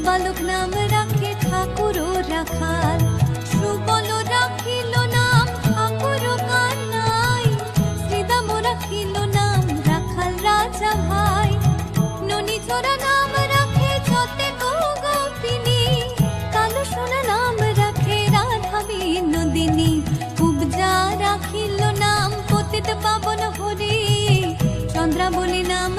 বালক নাম রাখে ঠাকুর রাখাল, সুবল রাখিল নাম ঠাকুর কানাই, শ্রীদাম রাখিল নাম রাখাল রাজা ভাই, ননী চোরা নাম রাখে যতে গোপিনী, কালো সোনা নাম রাখে রাধা বিনোদিনী, উপজা রাখিল নাম পতিত পাবন হরি, চন্দ্রাবলী নাম